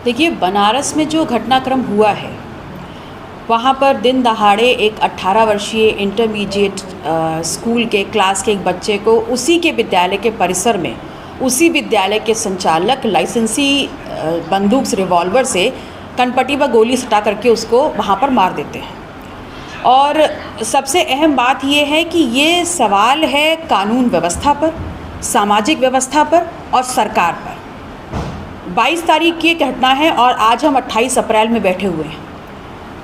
देखिए, बनारस में जो घटनाक्रम हुआ है, वहाँ पर दिन दहाड़े एक 18 वर्षीय इंटरमीडिएट स्कूल के क्लास के एक बच्चे को उसी के विद्यालय के परिसर में उसी विद्यालय के संचालक लाइसेंसी बंदूक से, रिवॉल्वर से कनपटी व गोली सटा करके उसको वहाँ पर मार देते हैं। और सबसे अहम बात ये है कि ये सवाल है कानून व्यवस्था पर, सामाजिक व्यवस्था पर और सरकार पर। 22 तारीख की घटना है और आज हम 28 अप्रैल में बैठे हुए हैं।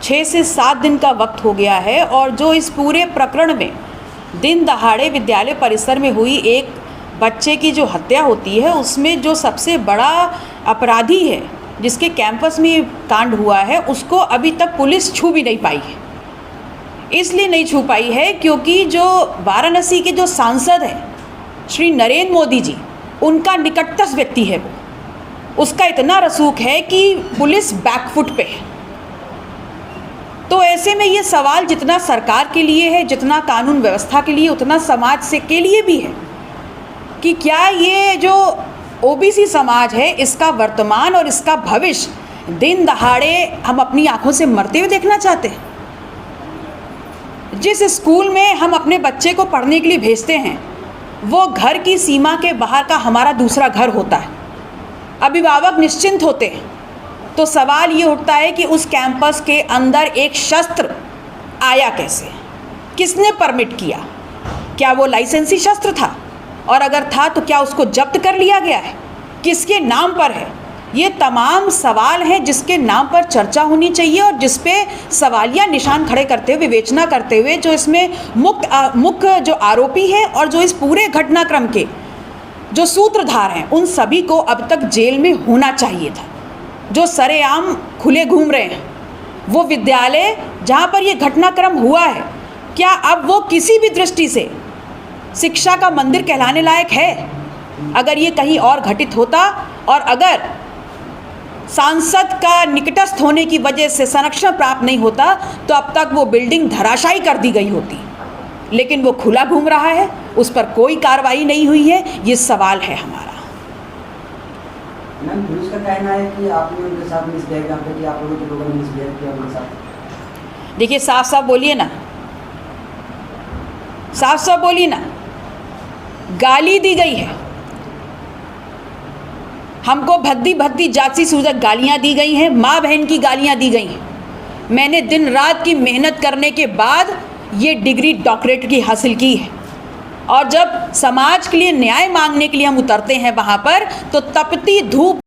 6 से 7 दिन का वक्त हो गया है और जो इस पूरे प्रकरण में दिन दहाड़े विद्यालय परिसर में हुई एक बच्चे की जो हत्या होती है, उसमें जो सबसे बड़ा अपराधी है, जिसके कैंपस में कांड हुआ है, उसको अभी तक पुलिस छू भी नहीं पाई है। इसलिए नहीं छू पाई है क्योंकि जो वाराणसी के जो सांसद हैं श्री नरेंद्र मोदी जी, उनका निकटतम व्यक्ति है वो, उसका इतना रसूख है कि पुलिस बैकफुट पे है। तो ऐसे में ये सवाल जितना सरकार के लिए है, जितना कानून व्यवस्था के लिए, उतना समाज से के लिए भी है कि क्या ये जो ओबीसी समाज है, इसका वर्तमान और इसका भविष्य दिन दहाड़े हम अपनी आंखों से मरते हुए देखना चाहते हैं। जिस स्कूल में हम अपने बच्चे को पढ़ने के लिए भेजते हैं, वो घर की सीमा के बाहर का हमारा दूसरा घर होता है। अभिभावक निश्चिंत होते हैं, तो सवाल ये उठता है कि उस कैंपस के अंदर एक शस्त्र आया कैसे, किसने परमिट किया, क्या वो लाइसेंसी शस्त्र था, और अगर था तो क्या उसको जब्त कर लिया गया है, किसके नाम पर है। ये तमाम सवाल हैं जिसके नाम पर चर्चा होनी चाहिए और जिस पे सवालिया निशान खड़े करते हुए, विवेचना करते हुए, जो इसमें मुख्य जो आरोपी है और जो इस पूरे घटनाक्रम के जो सूत्रधार हैं, उन सभी को अब तक जेल में होना चाहिए था। जो सरेआम खुले घूम रहे हैं, वो विद्यालय जहाँ पर ये घटनाक्रम हुआ है, क्या अब वो किसी भी दृष्टि से शिक्षा का मंदिर कहलाने लायक है? अगर ये कहीं और घटित होता और अगर सांसद का निकटस्थ होने की वजह से संरक्षण प्राप्त नहीं होता, तो अब तक वो बिल्डिंग धराशायी कर दी गई होती। लेकिन वो खुला घूम रहा है, उस पर कोई कार्रवाई नहीं हुई है। ये सवाल है हमारा। मैम, पुलिस का कहना है कि आपने उनके साथ मिसबिहेव किया, कि आप लोगों के लोगों ने मिसबिहेव किया उनके साथ। देखिए, साफ साफ बोलिए ना, साफ साफ बोलिए ना। गाली दी गई है हमको, भद्दी भद्दी जाति सूचक गालियां दी गई हैं, माँ बहन की गालियां दी गई हैं। मैंने दिन रात की मेहनत करने के बाद ये डिग्री डॉक्टरेट की हासिल की है, और जब समाज के लिए न्याय मांगने के लिए हम उतरते हैं वहाँ पर, तो तपती धूप